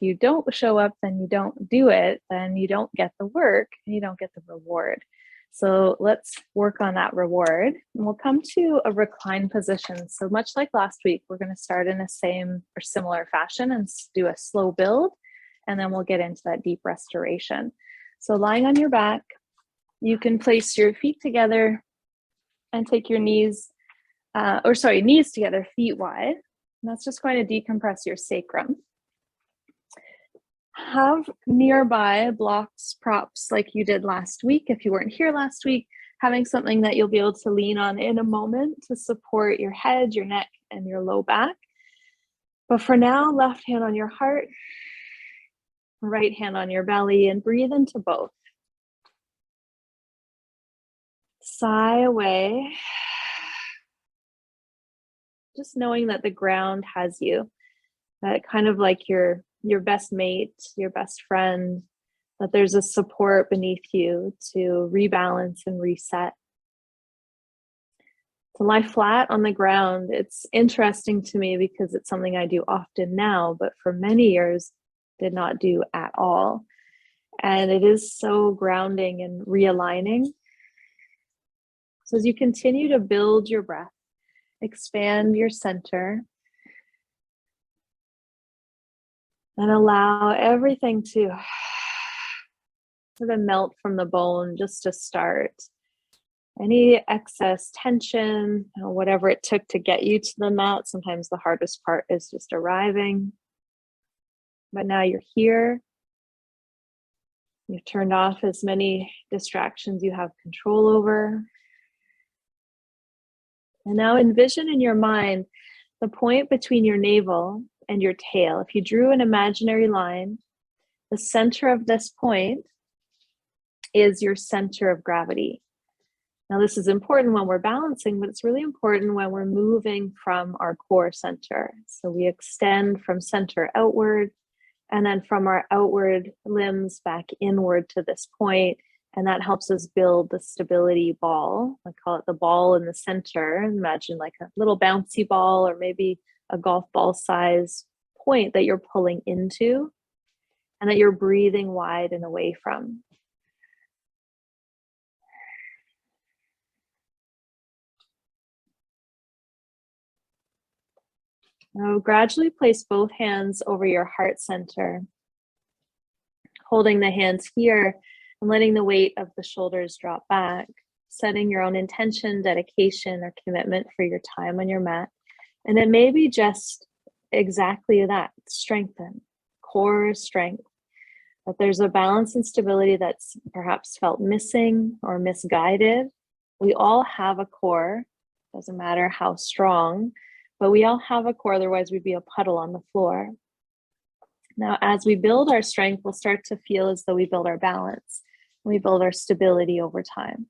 you don't show up, then you don't do it, then you don't get the work and you don't get the reward. So let's work on that reward. And we'll come to a recline position. So much like last week, we're going to start in the same or similar fashion and do a slow build, and then we'll get into that deep restoration. So lying on your back, you can place your feet together and take your knees together, feet wide. And that's just going to decompress your sacrum. Have nearby blocks, props like you did last week. If you weren't here last week, having something that you'll be able to lean on in a moment to support your head, your neck, and your low back. But for now, left hand on your heart, right hand on your belly, and breathe into both. Sigh away. Just knowing that the ground has you, that kind of like your best mate, your best friend, that there's a support beneath you to rebalance and reset. To lie flat on the ground, it's interesting to me because it's something I do often now, but for many years did not do at all. And it is so grounding and realigning. So as you continue to build your breath, expand your center, and allow everything to sort of melt from the bone just to start. Any excess tension, whatever it took to get you to the mat, sometimes the hardest part is just arriving. But now you're here. You've turned off as many distractions you have control over. And now envision in your mind the point between your navel and your tail. If you drew an imaginary line, the center of this point is your center of gravity. Now, this is important when we're balancing, but it's really important when we're moving from our core center. So we extend from center outward, and then from our outward limbs back inward to this point. And that helps us build the stability ball. I call it the ball in the center. Imagine like a little bouncy ball or maybe a golf ball size point that you're pulling into and that you're breathing wide and away from. Now gradually place both hands over your heart center, holding the hands here and letting the weight of the shoulders drop back, setting your own intention, dedication, or commitment for your time on your mat. And it may be just exactly that, strengthen, core strength. That there's a balance and stability that's perhaps felt missing or misguided. We all have a core, doesn't matter how strong, but we all have a core, otherwise we'd be a puddle on the floor. Now, as we build our strength, we'll start to feel as though we build our balance. We build our stability over time.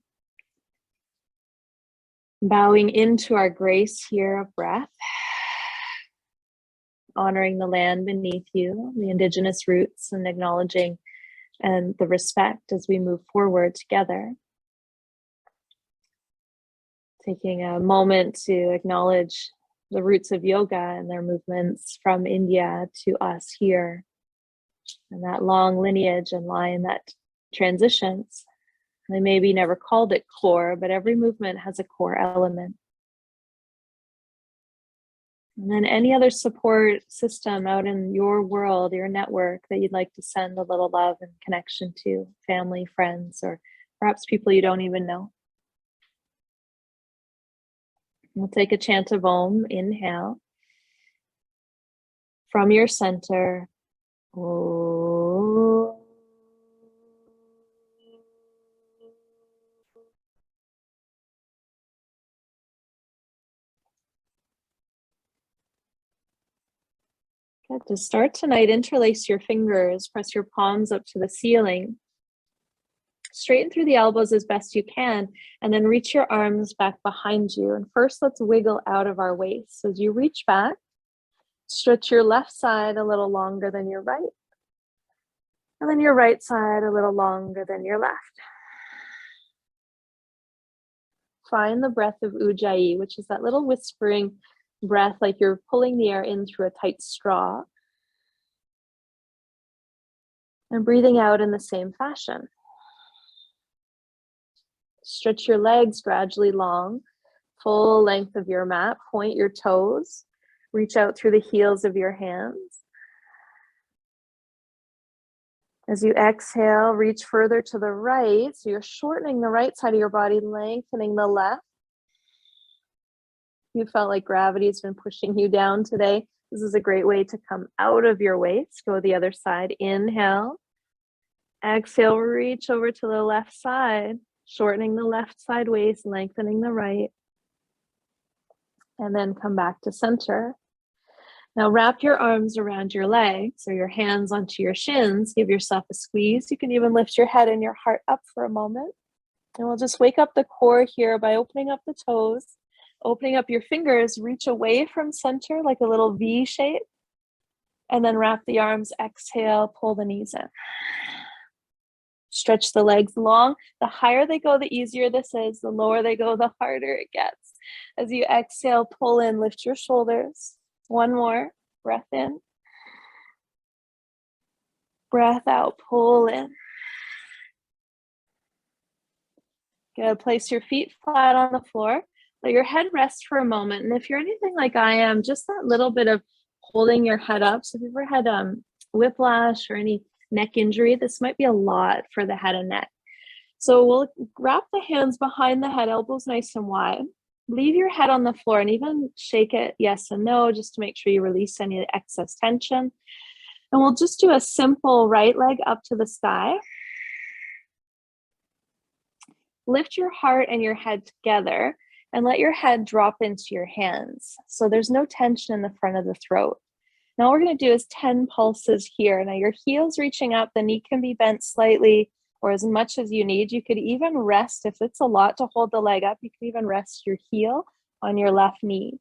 Bowing into our grace here of breath, honoring the land beneath you, the indigenous roots, and acknowledging and the respect as we move forward together. Taking a moment to acknowledge the roots of yoga and their movements from India to us here, and that long lineage and line that transitions. They maybe never called it core, but every movement has a core element. And then any other support system out in your world, your network that you'd like to send a little love and connection to, family, friends, or perhaps people you don't even know. We'll take a chant of Om, inhale. From your center, Om. Good. To start tonight, interlace your fingers, press your palms up to the ceiling. Straighten through the elbows as best you can, and then reach your arms back behind you. And first, let's wiggle out of our waist. So as you reach back, stretch your left side a little longer than your right, and then your right side a little longer than your left. Find the breath of Ujjayi, which is that little whispering breath, like you're pulling the air in through a tight straw. And breathing out in the same fashion. Stretch your legs gradually long, full length of your mat. Point your toes. Reach out through the heels of your hands. As you exhale, reach further to the right. So you're shortening the right side of your body, lengthening the left. You felt like gravity's been pushing you down today. This is a great way to come out of your weights. Go the other side. Inhale. Exhale, reach over to the left side, shortening the left side waist, lengthening the right. And then come back to center. Now wrap your arms around your legs or your hands onto your shins. Give yourself a squeeze. You can even lift your head and your heart up for a moment. And we'll just wake up the core here by opening up the toes, opening up your fingers, reach away from center like a little V shape. And then wrap the arms, exhale, pull the knees in. Stretch the legs long. The higher they go, the easier this is. The lower they go, the harder it gets. As you exhale, pull in, lift your shoulders. One more. Breath in. Breath out, pull in. Good. Place your feet flat on the floor. Let your head rest for a moment. And if you're anything like I am, just that little bit of holding your head up. So if you've ever had whiplash or any neck injury, this might be a lot for the head and neck. So we'll wrap the hands behind the head, elbows nice and wide. Leave your head on the floor and even shake it yes and no, just to make sure you release any excess tension. And we'll just do a simple right leg up to the sky. Lift your heart and your head together and let your head drop into your hands. So there's no tension in the front of the throat. Now what we're going to do is 10 pulses here. Now your heel's reaching up, the knee can be bent slightly or as much as you need. You could even rest, if it's a lot to hold the leg up, you can even rest your heel on your left knee.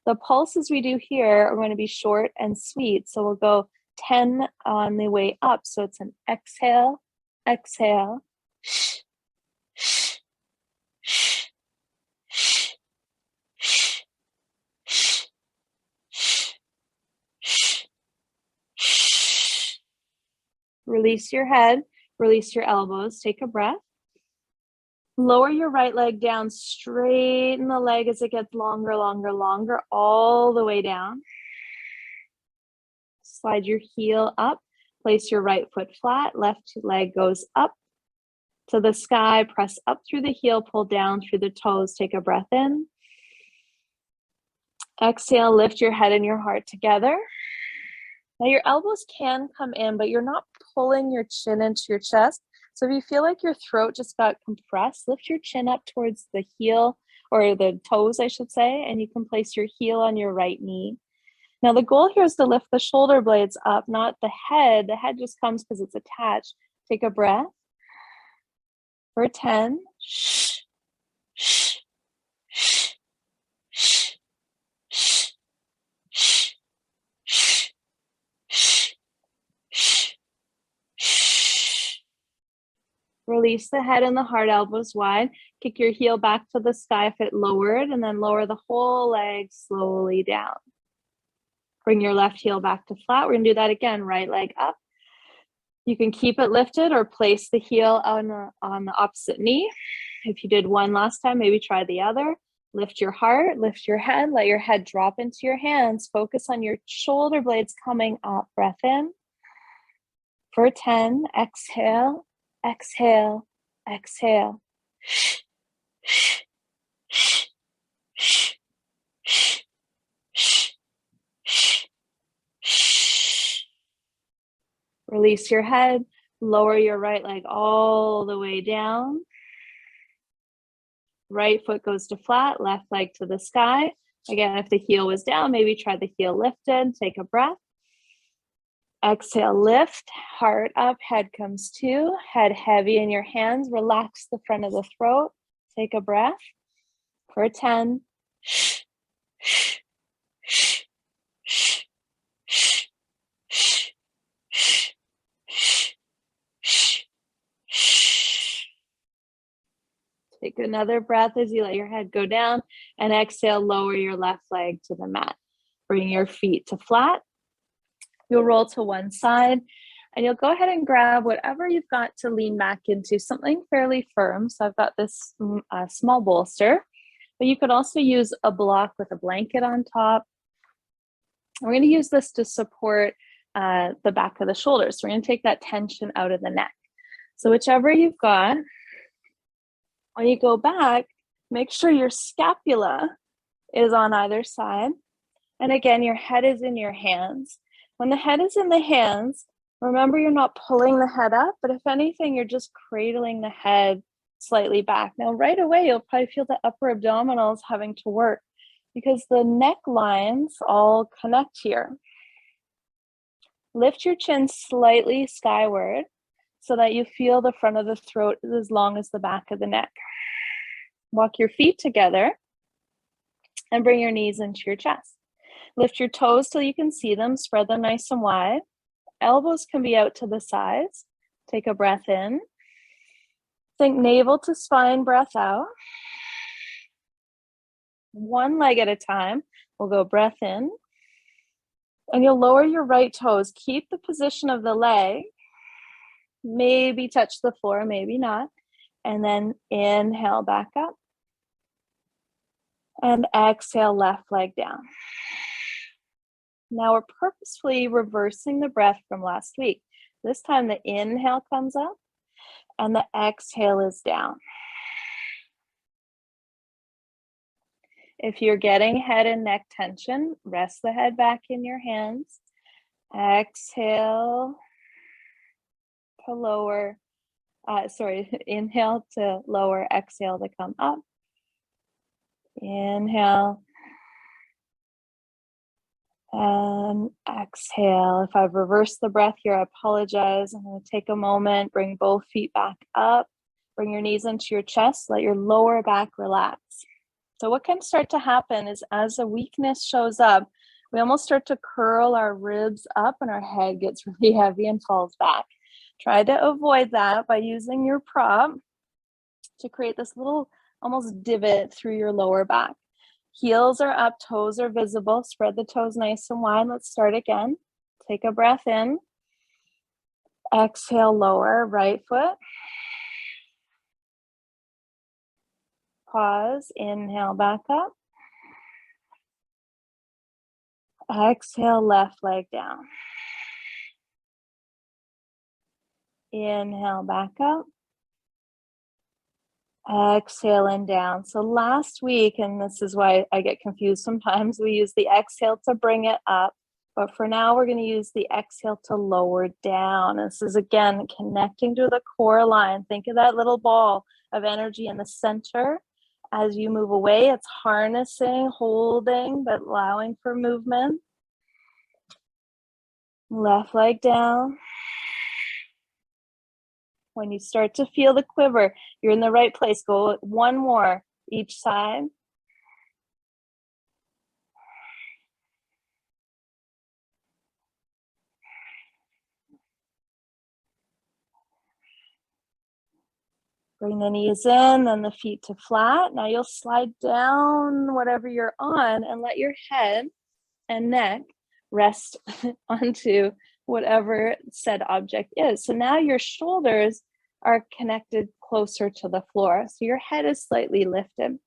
The pulses we do here are going to be short and sweet. So we'll go 10 on the way up. So it's an exhale, exhale, release your head, release your elbows, take a breath. Lower your right leg down, straighten the leg as it gets longer, longer, longer, all the way down. Slide your heel up, place your right foot flat, left leg goes up to the sky, press up through the heel, pull down through the toes, take a breath in. Exhale, lift your head and your heart together. Now your elbows can come in, but you're not pulling your chin into your chest. So if you feel like your throat just got compressed, lift your chin up towards the heel, or the toes, I should say, and you can place your heel on your right knee. Now the goal here is to lift the shoulder blades up, not the head. The head just comes because it's attached. Take a breath. For 10. Release the head and the heart, elbows wide. Kick your heel back to the sky if it lowered, and then lower the whole leg slowly down. Bring your left heel back to flat. We're gonna do that again, right leg up. You can keep it lifted or place the heel on the opposite knee. If you did one last time, maybe try the other. Lift your heart, lift your head, let your head drop into your hands. Focus on your shoulder blades coming up. Breath in. For 10, exhale. Exhale, exhale. Release your head, lower your right leg all the way down. Right foot goes to flat, left leg to the sky. Again, if the heel was down, maybe try the heel lifted. Take a breath. Exhale, lift, heart up, head comes to, head heavy in your hands, relax the front of the throat, take a breath for 10. Take another breath as you let your head go down, and exhale, lower your left leg to the mat. Bring your feet to flat. You'll roll to one side. And you'll go ahead and grab whatever you've got to lean back into, something fairly firm. So I've got this small bolster, but you could also use a block with a blanket on top. We're going to use this to support the back of the shoulders. So we're going to take that tension out of the neck. So whichever you've got, when you go back, make sure your scapula is on either side. And again, your head is in your hands. When the head is in the hands, remember you're not pulling the head up, but if anything, you're just cradling the head slightly back. Now, right away, you'll probably feel the upper abdominals having to work because the neck lines all connect here. Lift your chin slightly skyward so that you feel the front of the throat is as long as the back of the neck. Walk your feet together and bring your knees into your chest. Lift your toes till you can see them, spread them nice and wide. Elbows can be out to the sides. Take a breath in. Think navel to spine, breath out. One leg at a time. We'll go breath in. And you'll lower your right toes. Keep the position of the leg. Maybe touch the floor, maybe not. And then inhale back up. And exhale, left leg down. Now we're purposefully reversing the breath from last week. This time the inhale comes up and the exhale is down. If you're getting head and neck tension, rest the head back in your hands. Exhale to lower, inhale to lower, exhale to come up. Inhale. And exhale. If I've reversed the breath here, I apologize. I'm going to take a moment, bring both feet back up, bring your knees into your chest, let your lower back relax. So what can start to happen is as a weakness shows up, we almost start to curl our ribs up and our head gets really heavy and falls back. Try to avoid that by using your prop to create this little almost divot through your lower back. Heels are up, toes are visible. Spread the toes nice and wide. Let's start again. Take a breath in. Exhale, lower, right foot. Pause, inhale, back up. Exhale, left leg down. Inhale, back up. Exhale and down. So last week, and this is why I get confused sometimes, we use the exhale to bring it up. But for now, we're going to use the exhale to lower down. This is, again, connecting to the core line. Think of that little ball of energy in the center. As you move away, it's harnessing, holding, but allowing for movement. Left leg down. When you start to feel the quiver, you're in the right place. Go one more each side. Bring the knees in, then the feet to flat. Now you'll slide down whatever you're on and let your head and neck rest onto whatever said object is. So now your shoulders are connected closer to the floor. So your head is slightly lifted.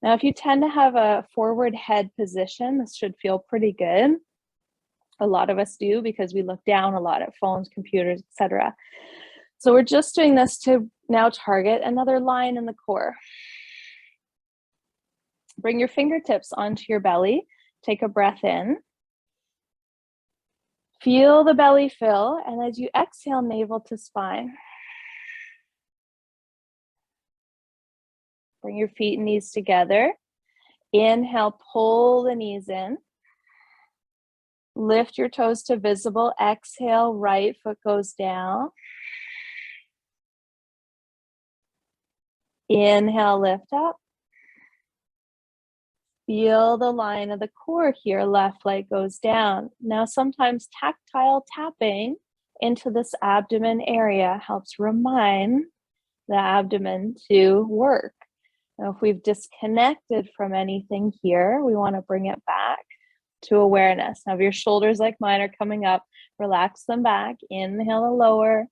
Now, if you tend to have a forward head position, this should feel pretty good. A lot of us do because we look down a lot at phones, computers, etc. So we're just doing this to now target another line in the core. Bring your fingertips onto your belly. Take a breath in. Feel the belly fill, and as you exhale, navel to spine. Bring your feet and knees together. Inhale, pull the knees in. Lift your toes to visible. Exhale, right foot goes down. Inhale, lift up. Feel the line of the core here. Left leg goes down. Now, sometimes tactile tapping into this abdomen area helps remind the abdomen to work. Now, if we've disconnected from anything here, we want to bring it back to awareness. Now, if your shoulders like mine are coming up, relax them back. Inhale to lower.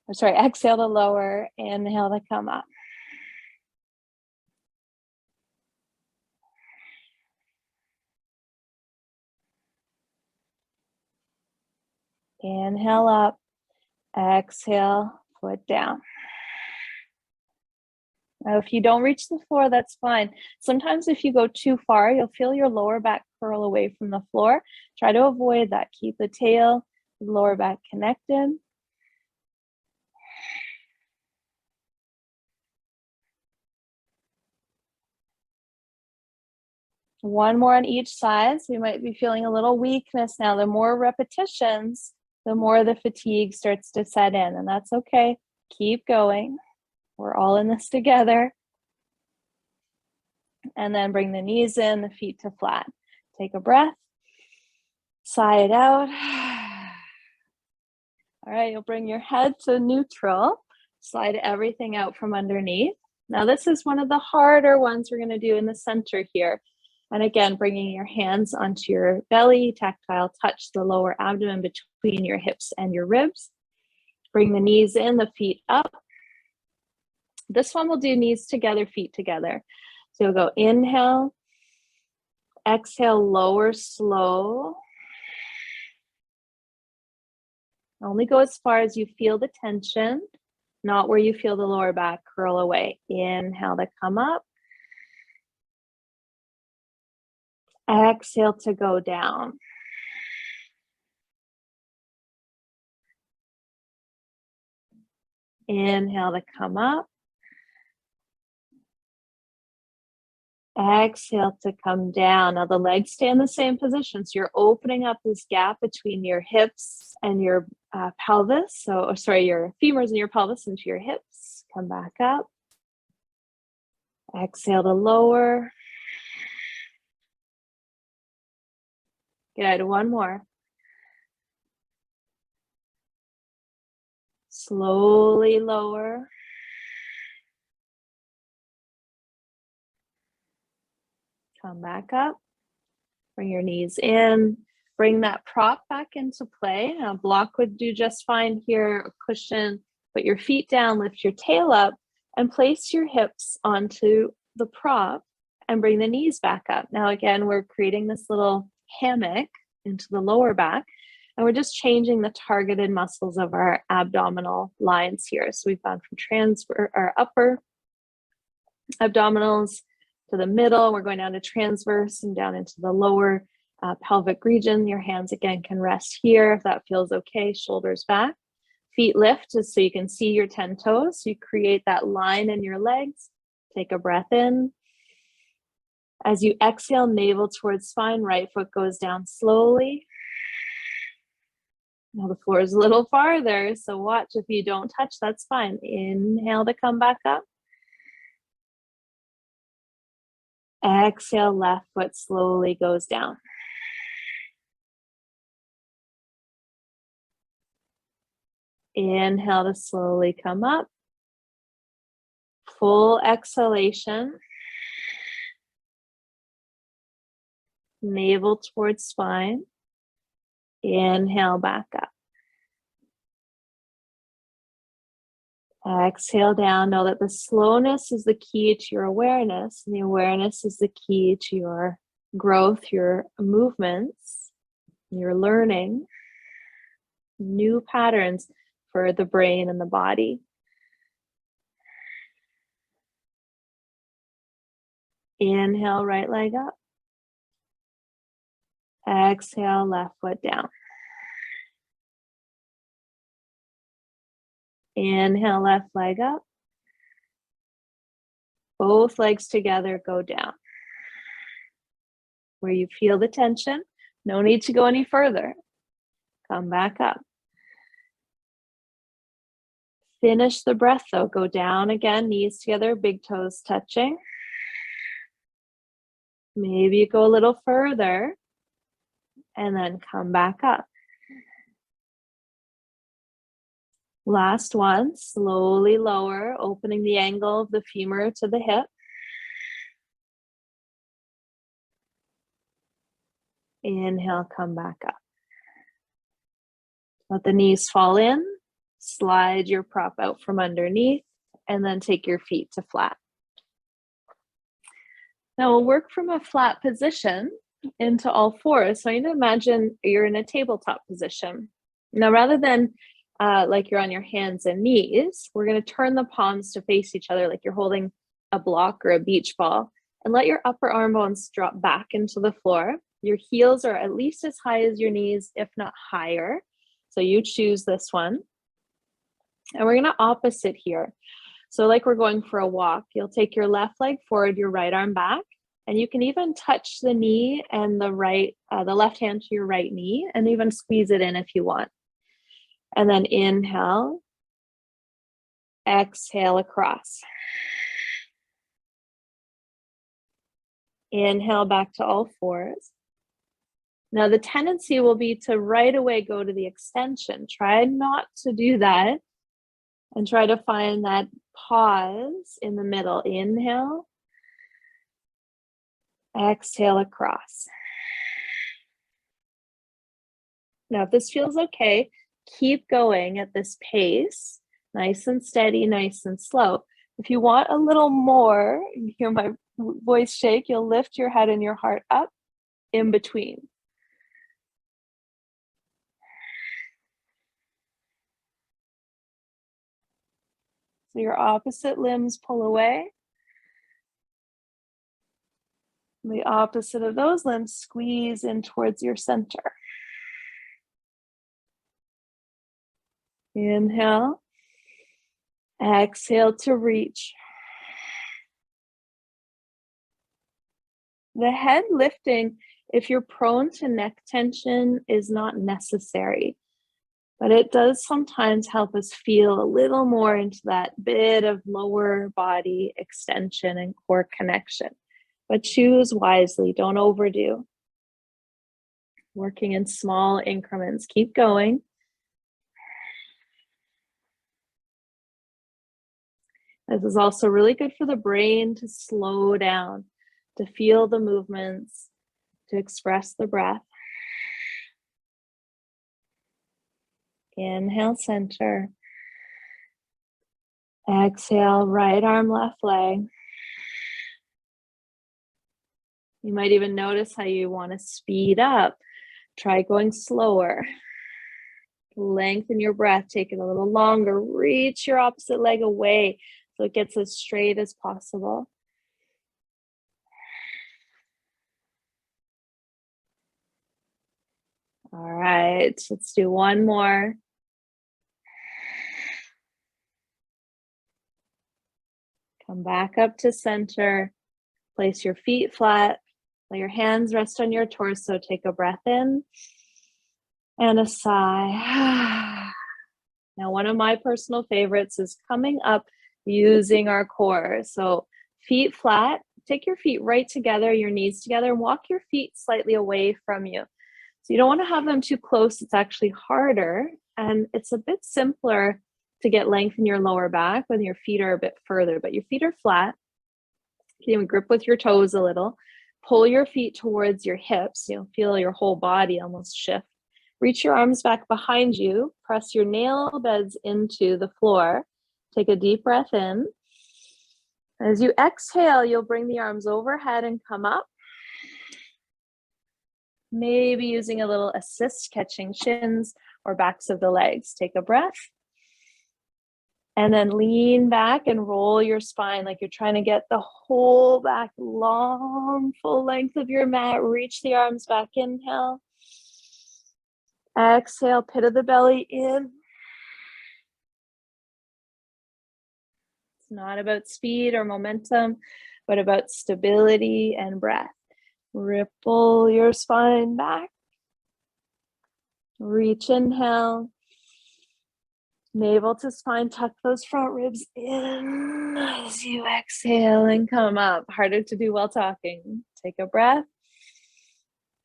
Or sorry, exhale to lower. Inhale to come up. Inhale up. Exhale, foot down. Now, if you don't reach the floor, that's fine. Sometimes if you go too far, you'll feel your lower back curl away from the floor. Try to avoid that. Keep the tail, the lower back connected. One more on each side. So you might be feeling a little weakness now. The more repetitions, the more the fatigue starts to set in, and that's okay. Keep going. We're all in this together. And then bring the knees in, the feet to flat. Take a breath. Sigh it out. All right, you'll bring your head to neutral. Slide everything out from underneath. Now this is one of the harder ones we're going to do in the center here. And again, bringing your hands onto your belly, tactile touch the lower abdomen between your hips and your ribs. Bring the knees in, the feet up. This one we'll do knees together, feet together. So you'll go inhale, exhale, lower, slow. Only go as far as you feel the tension, not where you feel the lower back curl away. Inhale to come up. Exhale to go down. Inhale to come up. Exhale to come down. Now the legs stay in the same position. So you're opening up this gap between your hips and your pelvis. So, sorry, your femurs and your pelvis into your hips. Come back up. Exhale to lower. Good. One more. Slowly lower. Come back up. Bring your knees in. Bring that prop back into play. A block would do just fine here. A cushion. Put your feet down, lift your tail up, and place your hips onto the prop and bring the knees back up. Now again, we're creating this little hammock into the lower back, and we're just changing the targeted muscles of our abdominal lines here. So we've gone from our upper abdominals to the middle. We're going down to transverse and down into the lower pelvic region. Your hands again can rest here if that feels okay. Shoulders back. Feet lift just so you can see your 10 toes. So you create that line in your legs. Take a breath in. As you exhale, navel towards spine, right foot goes down slowly. Now the floor is a little farther, so watch. If you don't touch, that's fine. Inhale to come back up. Exhale, left foot slowly goes down. Inhale to slowly come up. Full exhalation. Navel towards spine. Inhale back up. Exhale down. Know that the slowness is the key to your awareness, and the awareness is the key to your growth, your movements, your learning, new patterns for the brain and the body. Inhale, right leg up. Exhale, left foot down. Inhale, left leg up. Both legs together, go down. Where you feel the tension, no need to go any further. Come back up. Finish the breath though. Go down again, knees together, big toes touching. Maybe you go a little further and then come back up. Last one, slowly lower, opening the angle of the femur to the hip. Inhale, come back up. Let the knees fall in, slide your prop out from underneath, and then take your feet to flat. Now we'll work from a flat position into all fours. So I need to imagine you're in a tabletop position. Now, rather than like you're on your hands and knees, we're going to turn the palms to face each other like you're holding a block or a beach ball, and let your upper arm bones drop back into the floor. Your heels are at least as high as your knees, if not higher. So you choose this one. And we're going to opposite here. So like we're going for a walk, you'll take your left leg forward, your right arm back, and you can even touch the knee and the left hand to your right knee, and even squeeze it in if you want. And then inhale, exhale across. Inhale back to all fours. Now the tendency will be to right away go to the extension. Try not to do that, and try to find that pause in the middle. Inhale, exhale across. Now, if this feels okay, keep going at this pace, nice and steady, nice and slow. If you want a little more, you hear my voice shake, you'll lift your head and your heart up in between. So your opposite limbs pull away. The opposite of those limbs squeeze in towards your center. Inhale. Exhale to reach. The head lifting, if you're prone to neck tension, is not necessary, but it does sometimes help us feel a little more into that bit of lower body extension and core connection. But choose wisely, don't overdo. Working in small increments, keep going. This is also really good for the brain to slow down, to feel the movements, to express the breath. Inhale, center. Exhale, right arm, left leg. You might even notice how you want to speed up. Try going slower. Lengthen your breath, take it a little longer. Reach your opposite leg away so it gets as straight as possible. All right, let's do one more. Come back up to center. Place your feet flat. Let your hands rest on your torso. Take a breath in and a sigh. Now, one of my personal favorites is coming up using our core. So feet flat, take your feet right together, your knees together, and walk your feet slightly away from you. So you don't want to have them too close. It's actually harder, and it's a bit simpler to get length in your lower back when your feet are a bit further, but your feet are flat. You can even grip with your toes a little. Pull your feet towards your hips. You'll feel your whole body almost shift. Reach your arms back behind you. Press your nail beds into the floor. Take a deep breath in. As you exhale, you'll bring the arms overhead and come up. Maybe using a little assist, catching shins or backs of the legs. Take a breath. And then lean back and roll your spine like you're trying to get the whole back long, full length of your mat. Reach the arms back. Inhale. Exhale, pit of the belly in. It's not about speed or momentum, but about stability and breath. Ripple your spine back. Reach, inhale. Navel to spine, tuck those front ribs in as you exhale and come up. Harder to do while talking. Take a breath.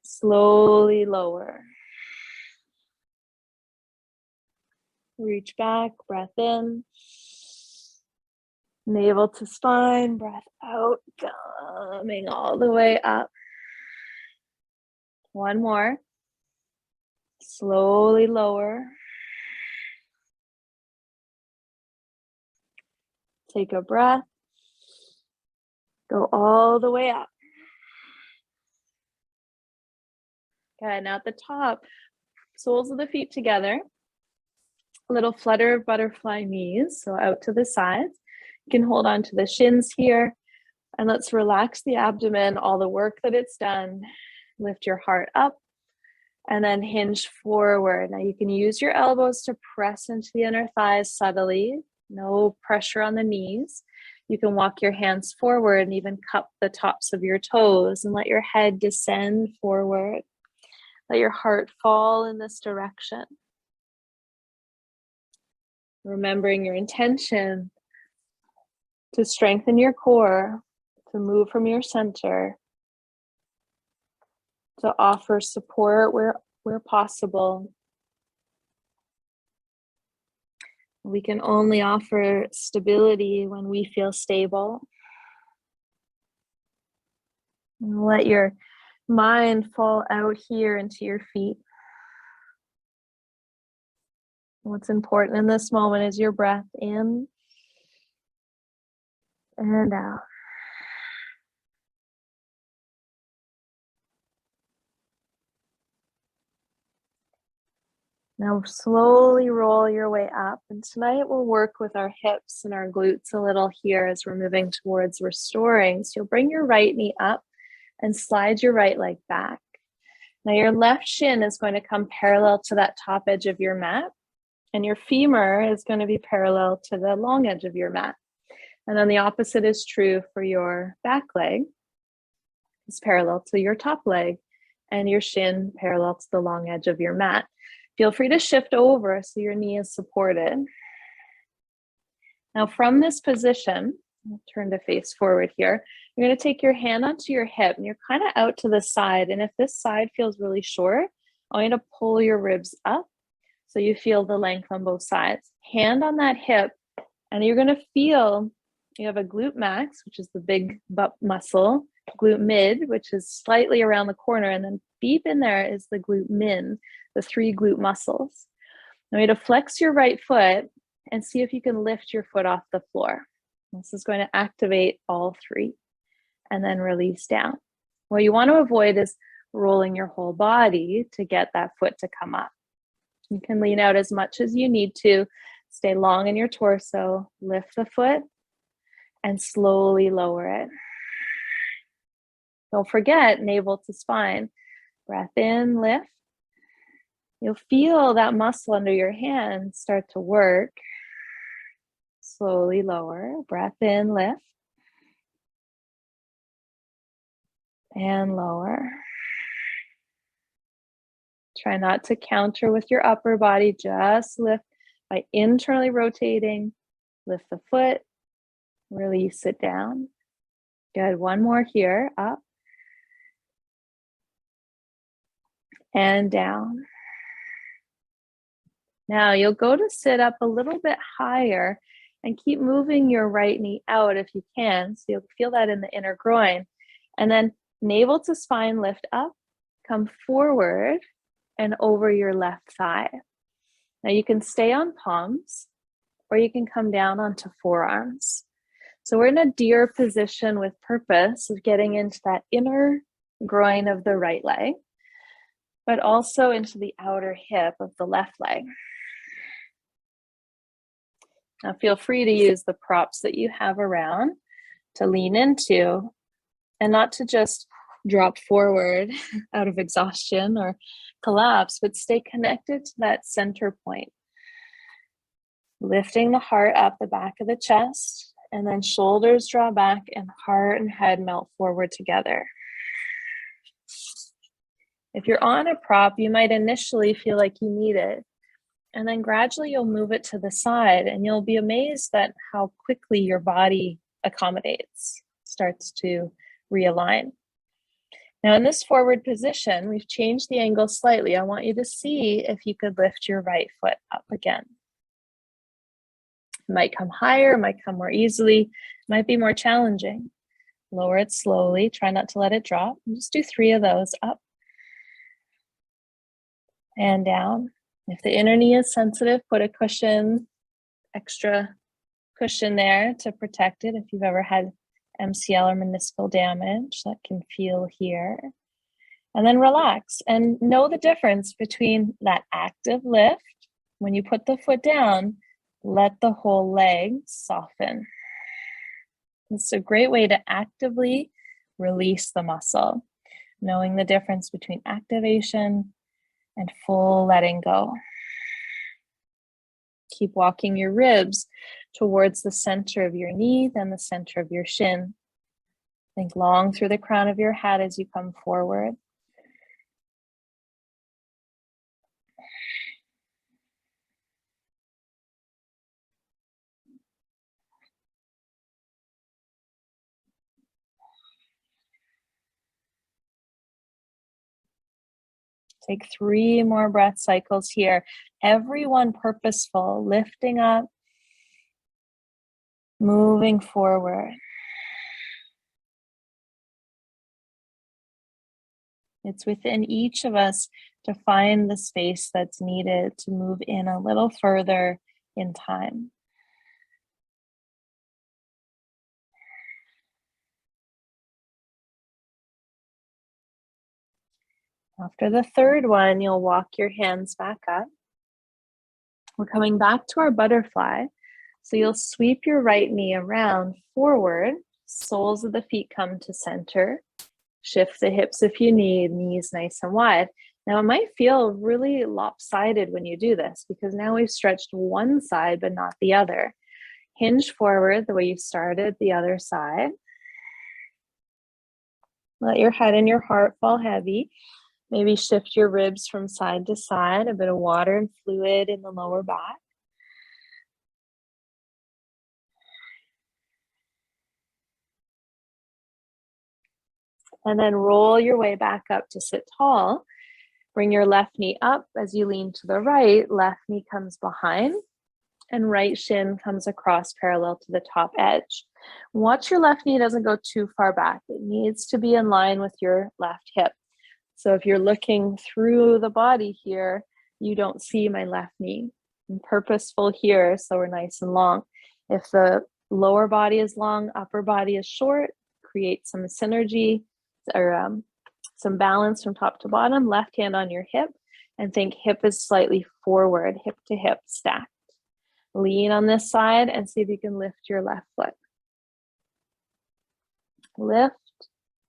Slowly lower. Reach back, breath in. Navel to spine, breath out, coming all the way up. One more. Slowly lower. Take a breath. Go all the way up. Good. Now at the top, soles of the feet together. A little flutter of butterfly knees, so out to the sides. You can hold on to the shins here, and let's relax the abdomen, all the work that it's done. Lift your heart up, and then hinge forward. Now you can use your elbows to press into the inner thighs subtly. No pressure on the knees. You can walk your hands forward and even cup the tops of your toes and let your head descend forward. Let your heart fall in this direction. Remembering your intention to strengthen your core, to move from your center, to offer support where possible. We can only offer stability when we feel stable. And let your mind fall out here into your feet. What's important in this moment is your breath in and out. Now slowly roll your way up, and tonight we'll work with our hips and our glutes a little here as we're moving towards restoring. So you'll bring your right knee up and slide your right leg back. Now your left shin is going to come parallel to that top edge of your mat, and your femur is going to be parallel to the long edge of your mat. And then the opposite is true for your back leg. It's parallel to your top leg, and your shin parallel to the long edge of your mat. Feel free to shift over so your knee is supported. Now from this position, I'll turn to face forward here, you're going to take your hand onto your hip and you're kind of out to the side. And if this side feels really short, I want you to pull your ribs up so you feel the length on both sides. Hand on that hip, and you're going to feel you have a glute max, which is the big butt muscle, glute mid, which is slightly around the corner, and then deep in there is the glute min, the 3 glute muscles. Now you to flex your right foot and see if you can lift your foot off the floor. This is going to activate all 3, and then release down. What you want to avoid is rolling your whole body to get that foot to come up. You can lean out as much as you need to, stay long in your torso, lift the foot, and slowly lower it. Don't forget navel to spine. Breath in, lift. You'll feel that muscle under your hand start to work. Slowly lower. Breath in, lift. And lower. Try not to counter with your upper body. Just lift by internally rotating. Lift the foot. Release it down. Good. One more here. Up. And down. Now you'll go to sit up a little bit higher and keep moving your right knee out if you can. So you'll feel that in the inner groin. And then navel to spine, lift up, come forward and over your left thigh. Now you can stay on palms or you can come down onto forearms. So we're in a deer position with purpose of getting into that inner groin of the right leg, but also into the outer hip of the left leg. Now feel free to use the props that you have around to lean into and not to just drop forward out of exhaustion or collapse, but stay connected to that center point. Lifting the heart up the back of the chest, and then shoulders draw back and heart and head melt forward together. If you're on a prop, you might initially feel like you need it, and then gradually you'll move it to the side and you'll be amazed at how quickly your body accommodates, starts to realign. Now in this forward position, we've changed the angle slightly. I want you to see if you could lift your right foot up again. It might come higher, it might come more easily, it might be more challenging. Lower it slowly, try not to let it drop. And just do 3 of those. Up and down. If the inner knee is sensitive, put a cushion, extra cushion there to protect it. If you've ever had MCL or meniscal damage, that can feel here. And then relax and know the difference between that active lift. When you put the foot down, let the whole leg soften. It's a great way to actively release the muscle, knowing the difference between activation and full letting go. Keep walking your ribs towards the center of your knee, then the center of your shin. Think long through the crown of your head as you come forward. Take 3 more breath cycles here. Everyone purposeful, lifting up, moving forward. It's within each of us to find the space that's needed to move in a little further in time. After the third one, you'll walk your hands back up. We're coming back to our butterfly. So you'll sweep your right knee around forward, soles of the feet come to center. Shift the hips if you need, knees nice and wide. Now it might feel really lopsided when you do this because now we've stretched one side but not the other. Hinge forward the way you started the other side. Let your head and your heart fall heavy. Maybe shift your ribs from side to side, a bit of water and fluid in the lower back. And then roll your way back up to sit tall. Bring your left knee up as you lean to the right. Left knee comes behind and right shin comes across parallel to the top edge. Watch your left knee doesn't go too far back. It needs to be in line with your left hip. So if you're looking through the body here, you don't see my left knee. I'm purposeful here, so we're nice and long. If the lower body is long, upper body is short, create some synergy or some balance from top to bottom. Left hand on your hip and think hip is slightly forward, hip to hip stacked. Lean on this side and see if you can lift your left foot. Lift,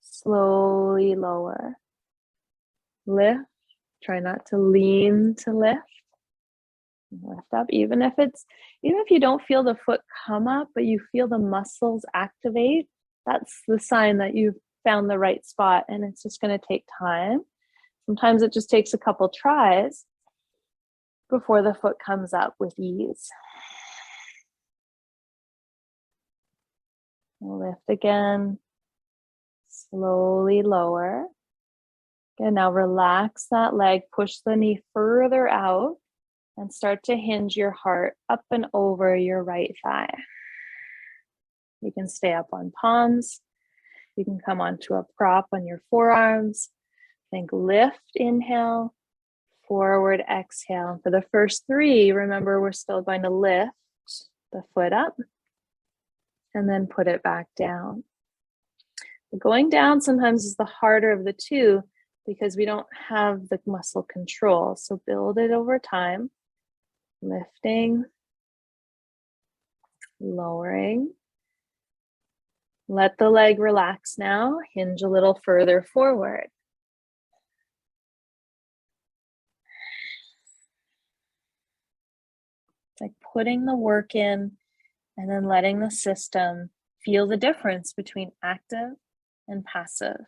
slowly lower. Lift, try not to lean to lift. Lift up, even if you don't feel the foot come up, but you feel the muscles activate, that's the sign that you've found the right spot, and it's just going to take time. Sometimes it just takes a couple tries before the foot comes up with ease. Lift again, slowly lower. Good, now relax that leg, push the knee further out and start to hinge your heart up and over your right thigh. You can stay up on palms. You can come onto a prop on your forearms. Think lift, inhale, forward, exhale. For the first 3, remember we're still going to lift the foot up and then put it back down. Going down sometimes is the harder of the two because we don't have the muscle control. So build it over time. Lifting, lowering. Let the leg relax now. Hinge a little further forward. It's like putting the work in and then letting the system feel the difference between active and passive.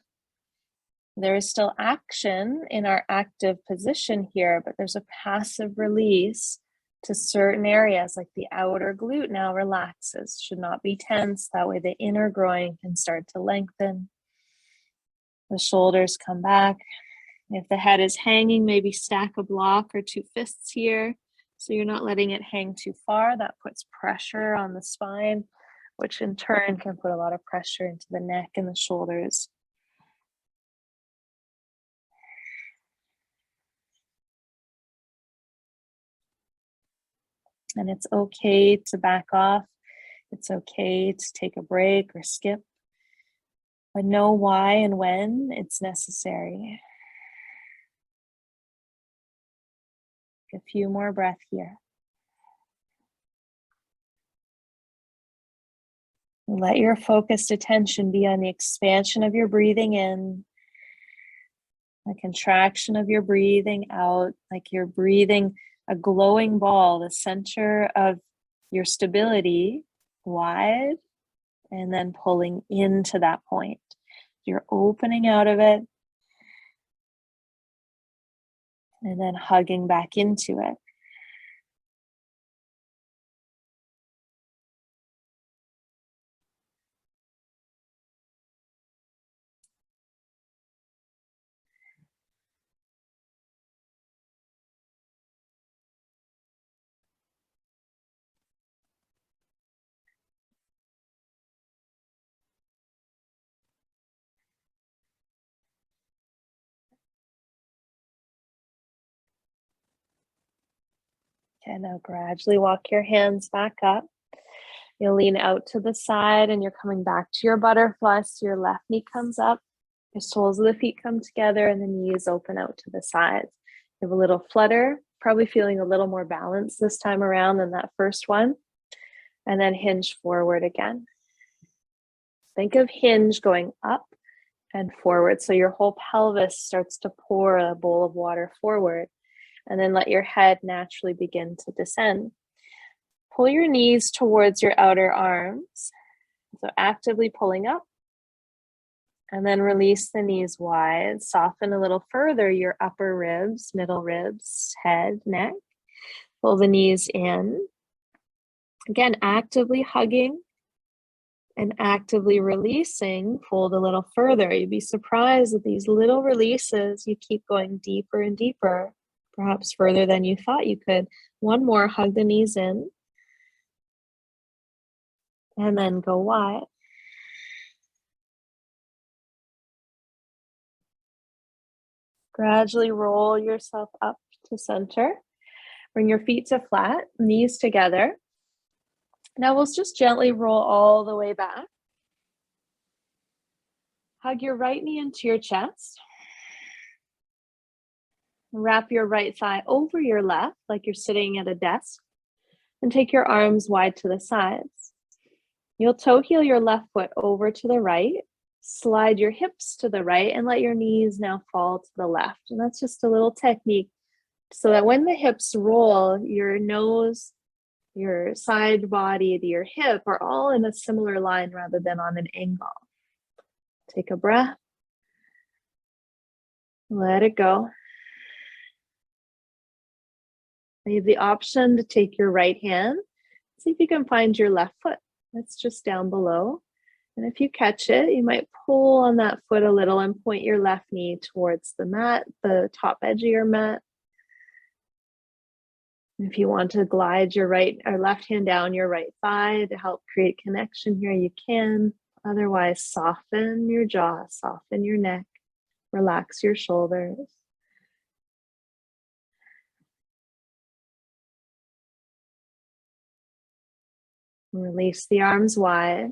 There is still action in our active position here, but there's a passive release to certain areas, like the outer glute now relaxes, should not be tense. That way the inner groin can start to lengthen. The shoulders come back. If the head is hanging, maybe stack a block or 2 fists here, so you're not letting it hang too far. That puts pressure on the spine, which in turn can put a lot of pressure into the neck and the shoulders. And it's okay to back off. It's okay to take a break or skip, but know why and when it's necessary. A few more breaths here. Let your focused attention be on the expansion of your breathing in, the contraction of your breathing out, like you're breathing a glowing ball, the center of your stability wide, and then pulling into that point. You're opening out of it and then hugging back into it. Okay, now gradually walk your hands back up. You'll lean out to the side and you're coming back to your butterfly. So your left knee comes up, your soles of the feet come together, and the knees open out to the sides. You have a little flutter, probably feeling a little more balanced this time around than that first one. And then hinge forward again. Think of hinge going up and forward. So your whole pelvis starts to pour a bowl of water forward. And then let your head naturally begin to descend. Pull your knees towards your outer arms. So actively pulling up. And then release the knees wide. Soften a little further your upper ribs, middle ribs, head, neck. Pull the knees in. Again, actively hugging and actively releasing. Fold a little further. You'd be surprised at these little releases. You keep going deeper and deeper, perhaps further than you thought you could. One more, hug the knees in. And then go wide. Gradually roll yourself up to center. Bring your feet to flat, knees together. Now we'll just gently roll all the way back. Hug your right knee into your chest. Wrap your right thigh over your left, like you're sitting at a desk. And take your arms wide to the sides. You'll toe heel your left foot over to the right. Slide your hips to the right and let your knees now fall to the left. And that's just a little technique so that when the hips roll, your nose, your side body to your hip are all in a similar line rather than on an angle. Take a breath. Let it go. You have the option to take your right hand. See if you can find your left foot. That's just down below. And if you catch it, you might pull on that foot a little and point your left knee towards the mat, the top edge of your mat. If you want to glide your right or left hand down your right thigh to help create connection here, you can. Otherwise, soften your jaw, soften your neck, relax your shoulders. Release the arms wide.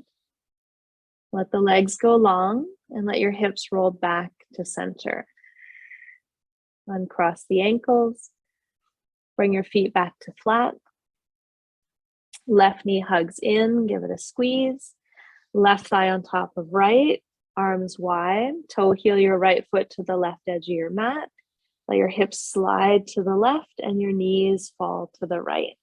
Let the legs go long and let your hips roll back to center. Uncross the ankles. Bring your feet back to flat. Left knee hugs in, give it a squeeze. Left thigh on top of right, arms wide. Toe heel your right foot to the left edge of your mat. Let your hips slide to the left and your knees fall to the right.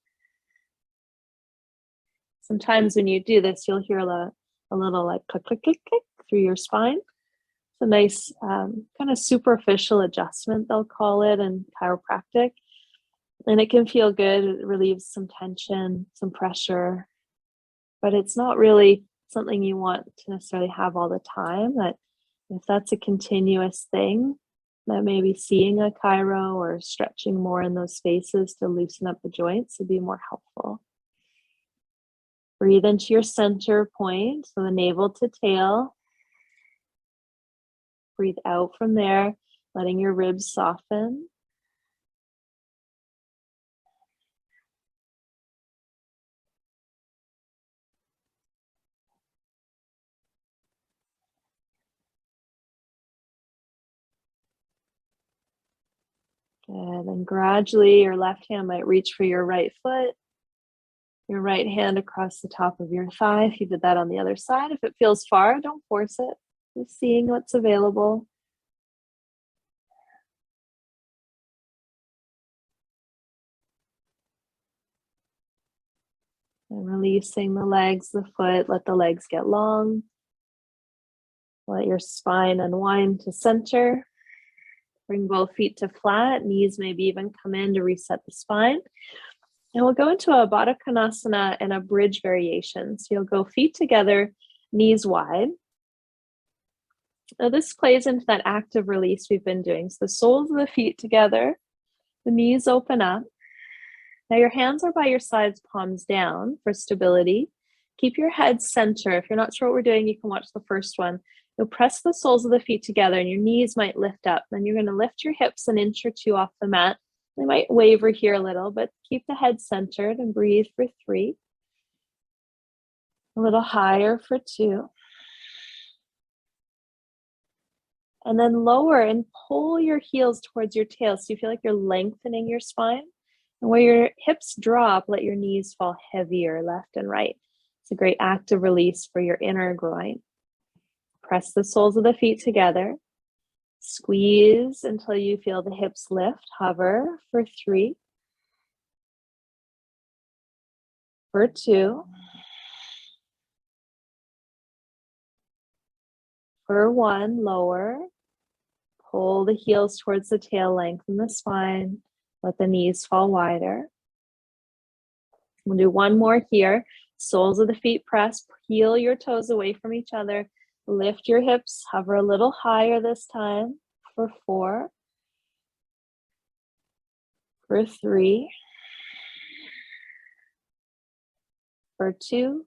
Sometimes when you do this, you'll hear a little like click, click, click, click through your spine. It's a nice kind of superficial adjustment, they'll call it in chiropractic. And it can feel good. It relieves some tension, some pressure, but it's not really something you want to necessarily have all the time. That if that's a continuous thing, that maybe seeing a chiro or stretching more in those spaces to loosen up the joints would be more helpful. Breathe into your center point, so the navel to tail. Breathe out from there, letting your ribs soften. And then gradually your left hand might reach for your right foot, your right hand across the top of your thigh. If you did that on the other side, if it feels far, don't force it. Just seeing what's available. And releasing the legs, the foot, let the legs get long. Let your spine unwind to center. Bring both feet to flat, knees maybe even come in to reset the spine. And we'll go into a Baddha Konasana and a bridge variation. So you'll go feet together, knees wide. Now this plays into that active release we've been doing. So the soles of the feet together, the knees open up. Now your hands are by your sides, palms down for stability. Keep your head center. If you're not sure what we're doing, you can watch the first one. You'll press the soles of the feet together and your knees might lift up. Then you're going to lift your hips an inch or two off the mat. They might waver here a little, but keep the head centered and breathe for 3. A little higher for 2. And then lower and pull your heels towards your tail so you feel like you're lengthening your spine. And where your hips drop, let your knees fall heavier left and right. It's a great active release for your inner groin. Press the soles of the feet together. Squeeze until you feel the hips lift. Hover for 3. For 2. For 1, lower. Pull the heels towards the tail, lengthen the spine. Let the knees fall wider. We'll do one more here. Soles of the feet press. Peel your toes away from each other. Lift your hips. Hover a little higher this time. For 4. For 3. For 2.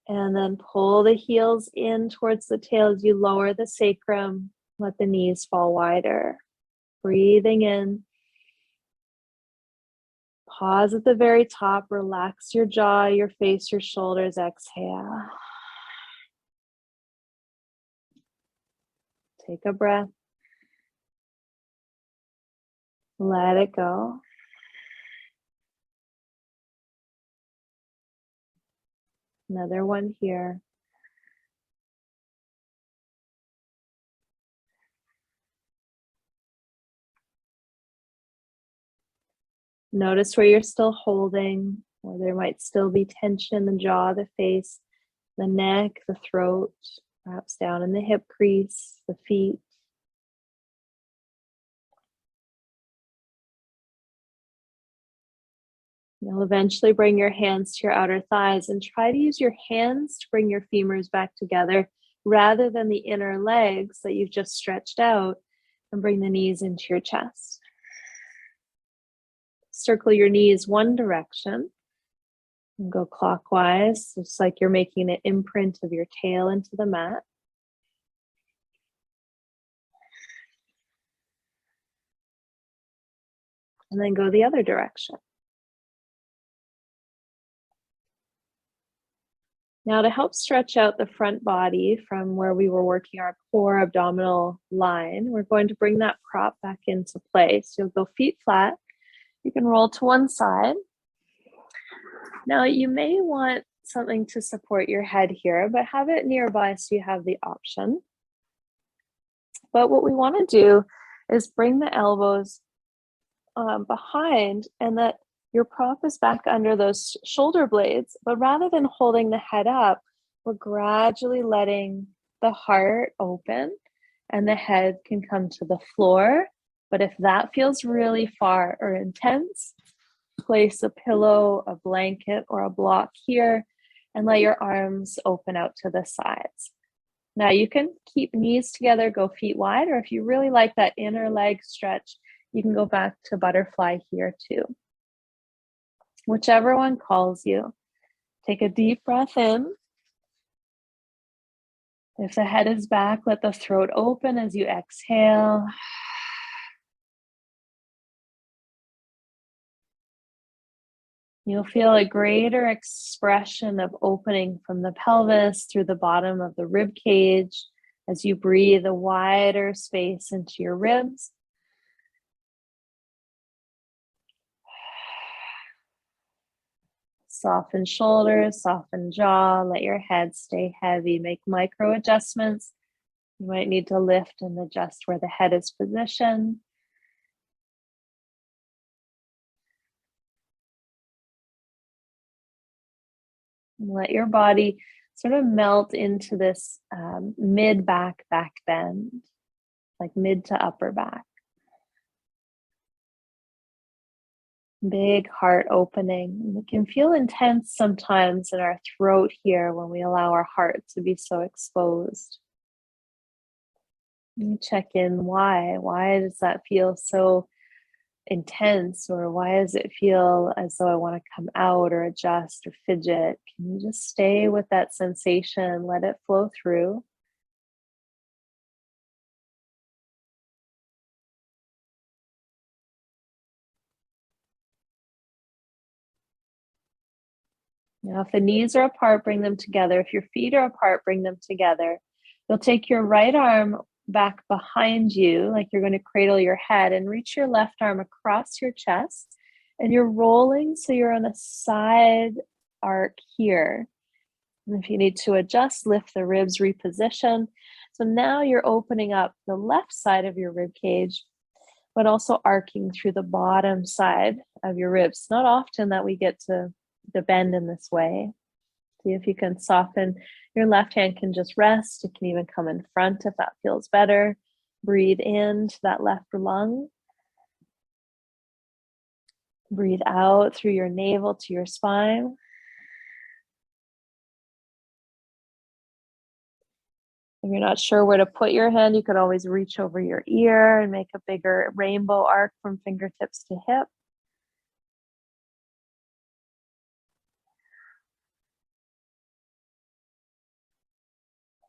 And then pull the heels in towards the tail as you lower the sacrum. Let the knees fall wider. Breathing in. Pause at the very top. Relax your jaw, your face, your shoulders. Exhale. Take a breath. Let it go. Another one here. Notice where you're still holding, where there might still be tension in the jaw, the face, the neck, the throat, perhaps down in the hip crease, the feet. You'll eventually bring your hands to your outer thighs and try to use your hands to bring your femurs back together rather than the inner legs that you've just stretched out, and bring the knees into your chest. Circle your knees one direction and go clockwise, just like you're making an imprint of your tail into the mat. And then go the other direction. Now to help stretch out the front body from where we were working our core abdominal line, we're going to bring that prop back into place. You'll go feet flat. You can roll to one side. Now you may want something to support your head here, but have it nearby so you have the option. But what we want to do is bring the elbows behind, and that your prop is back under those shoulder blades, but rather than holding the head up, we're gradually letting the heart open and the head can come to the floor. But if that feels really far or intense, place a pillow, a blanket, or a block here and let your arms open out to the sides. Now you can keep knees together, go feet wide, or if you really like that inner leg stretch, you can go back to butterfly here too. Whichever one calls you. Take a deep breath in. If the head is back, let the throat open as you exhale. You'll feel a greater expression of opening from the pelvis through the bottom of the rib cage as you breathe a wider space into your ribs. Soften shoulders, soften jaw, let your head stay heavy. Make micro adjustments. You might need to lift and adjust where the head is positioned. And let your body sort of melt into this mid-back back bend, like mid to upper back. Big heart opening. It can feel intense sometimes in our throat here when we allow our heart to be so exposed. You check in why. Why does that feel so intense? Or why does it feel as though I want to come out or adjust or fidget? Can you just stay with that sensation, let it flow through? Now, if the knees are apart, bring them together. If your feet are apart, bring them together. You'll take your right arm back behind you, like you're going to cradle your head, and reach your left arm across your chest. And you're rolling, so you're on a side arc here. And if you need to adjust, lift the ribs, reposition. So now you're opening up the left side of your rib cage, but also arcing through the bottom side of your ribs. Not often that we get to the bend in this way. See if you can soften. Your left hand can just rest. It can even come in front if that feels better. Breathe into that left lung. Breathe out through your navel to your spine. If you're not sure where to put your hand, you could always reach over your ear and make a bigger rainbow arc from fingertips to hip.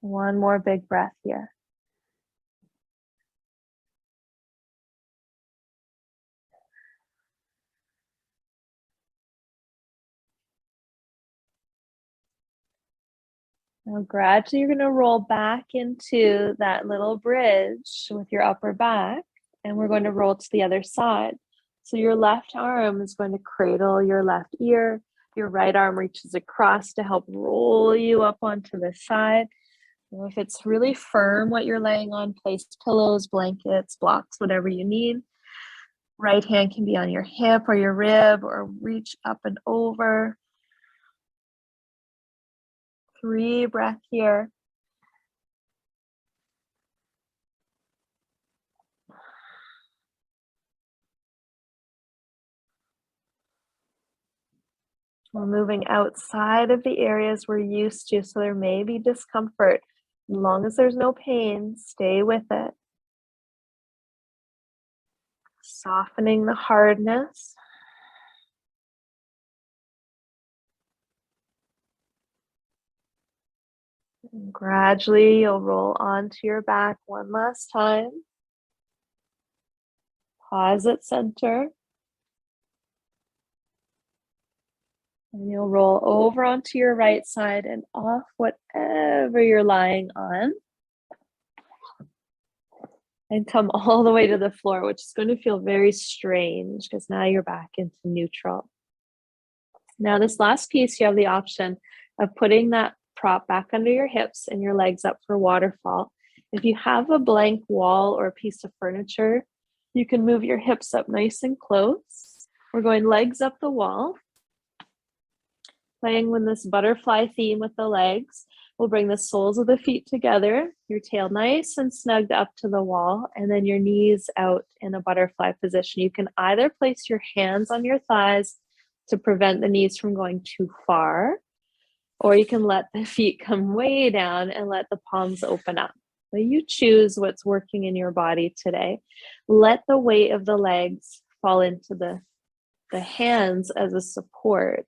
One more big breath here. Now gradually you're going to roll back into that little bridge with your upper back, and we're going to roll to the other side. So your left arm is going to cradle your left ear. Your right arm reaches across to help roll you up onto the side. Now, if it's really firm what you're laying on, place pillows, blankets, blocks, whatever you need. Right hand can be on your hip or your rib, or reach up and over. 3 breaths here. We're moving outside of the areas we're used to, so there may be discomfort. As long as there's no pain, stay with it. Softening the hardness. And gradually, you'll roll onto your back one last time. Pause at center. And you'll roll over onto your right side and off whatever you're lying on. And come all the way to the floor, which is going to feel very strange because now you're back into neutral. Now, this last piece, you have the option of putting that prop back under your hips and your legs up for waterfall. If you have a blank wall or a piece of furniture, you can move your hips up nice and close. We're going legs up the wall. Playing with this butterfly theme with the legs. We'll bring the soles of the feet together, your tail nice and snugged up to the wall, and then your knees out in a butterfly position. You can either place your hands on your thighs to prevent the knees from going too far, or you can let the feet come way down and let the palms open up. So you choose what's working in your body today. Let the weight of the legs fall into the hands as a support.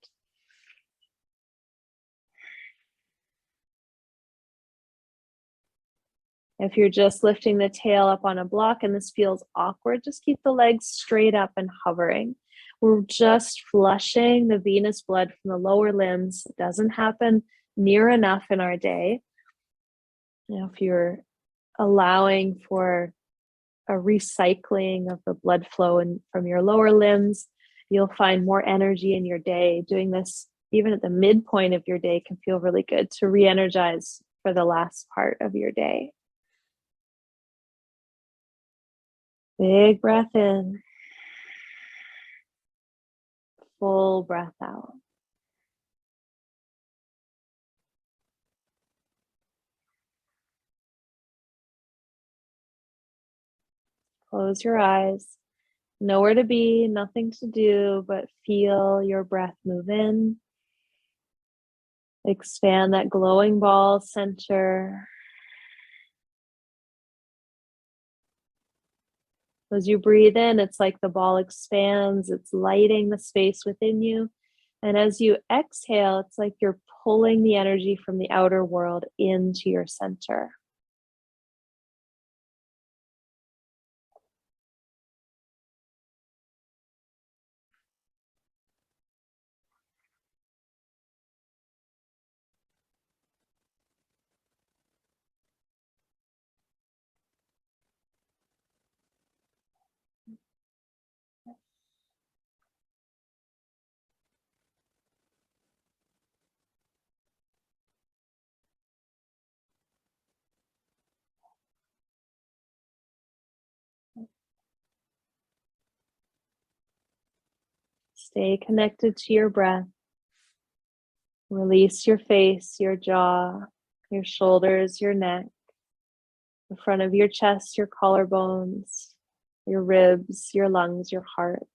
If you're just lifting the tail up on a block and this feels awkward, just keep the legs straight up and hovering. We're just flushing the venous blood from the lower limbs. It doesn't happen near enough in our day. If you're allowing for a recycling of the blood flow from your lower limbs, you'll find more energy in your day. Doing this even at the midpoint of your day can feel really good to re-energize for the last part of your day. Big breath in, full breath out. Close your eyes. Nowhere to be, nothing to do, but feel your breath move in. Expand that glowing ball center. As you breathe in, it's like the ball expands, it's lighting the space within you. And as you exhale, it's like you're pulling the energy from the outer world into your center. Stay connected to your breath. Release your face, your jaw, your shoulders, your neck, the front of your chest, your collarbones, your ribs, your lungs, your heart.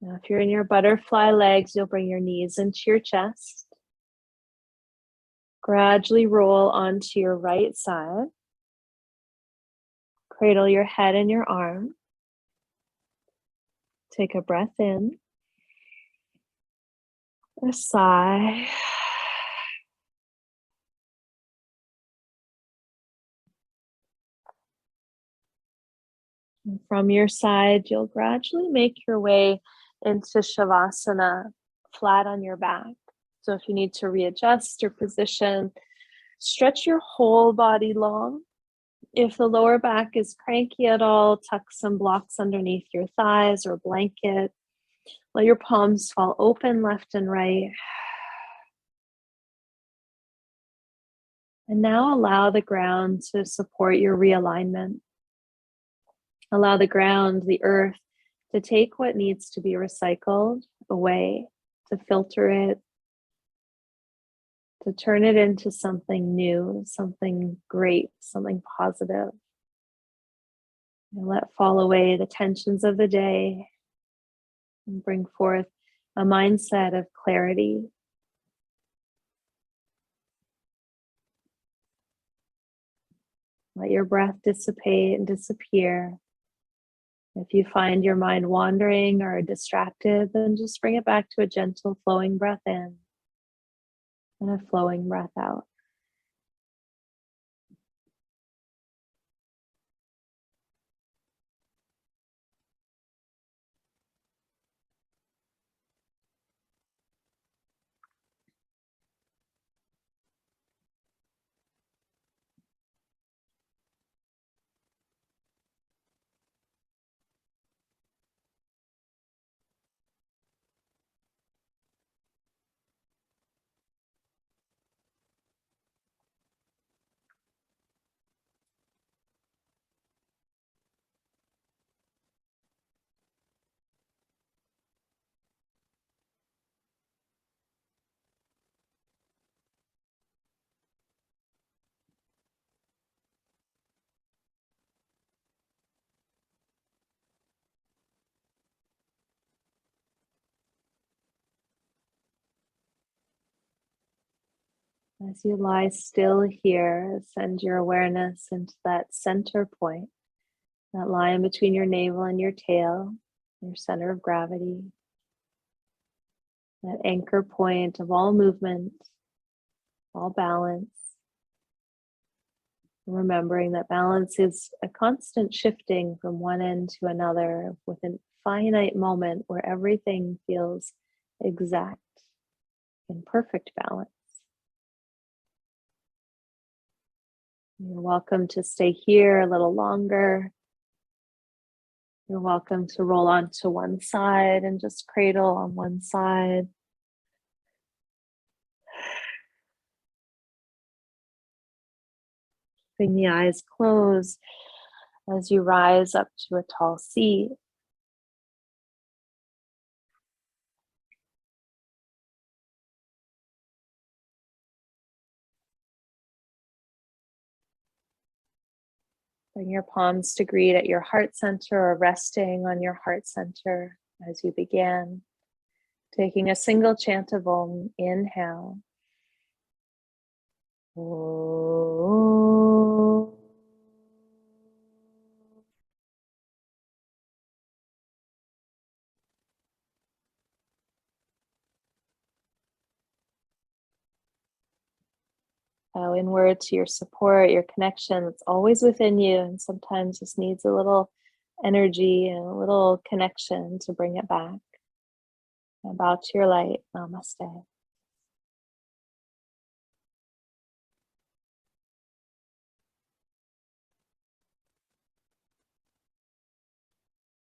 Now, if you're in your butterfly legs, you'll bring your knees into your chest. Gradually roll onto your right side. Cradle your head in your arm. Take a breath in. A sigh. And from your side, you'll gradually make your way into Shavasana, flat on your back. So if you need to readjust your position, stretch your whole body long. If the lower back is cranky at all, tuck some blocks underneath your thighs or blanket. Let your palms fall open left and right. And now allow the ground to support your realignment. Allow the ground, the earth, to take what needs to be recycled away, to filter it, to turn it into something new, something great, something positive. And let fall away the tensions of the day and bring forth a mindset of clarity. Let your breath dissipate and disappear. If you find your mind wandering or distracted, then just bring it back to a gentle flowing breath in and a flowing breath out. As you lie still here, send your awareness into that center point, that line between your navel and your tail, your center of gravity. that anchor point of all movement, all balance. Remembering that balance is a constant shifting from one end to another with a finite moment where everything feels exact in perfect balance. You're welcome to stay here a little longer. You're welcome to roll onto one side and just cradle on one side. Keeping the eyes closed as you rise up to a tall seat. Bring your palms to greet at your heart center or resting on your heart center as you begin. Taking a single chant of Om, inhale. Om. Bow inward to your support, your connection that's always within you, and sometimes just needs a little energy and a little connection to bring it back. And bow to your light. Namaste.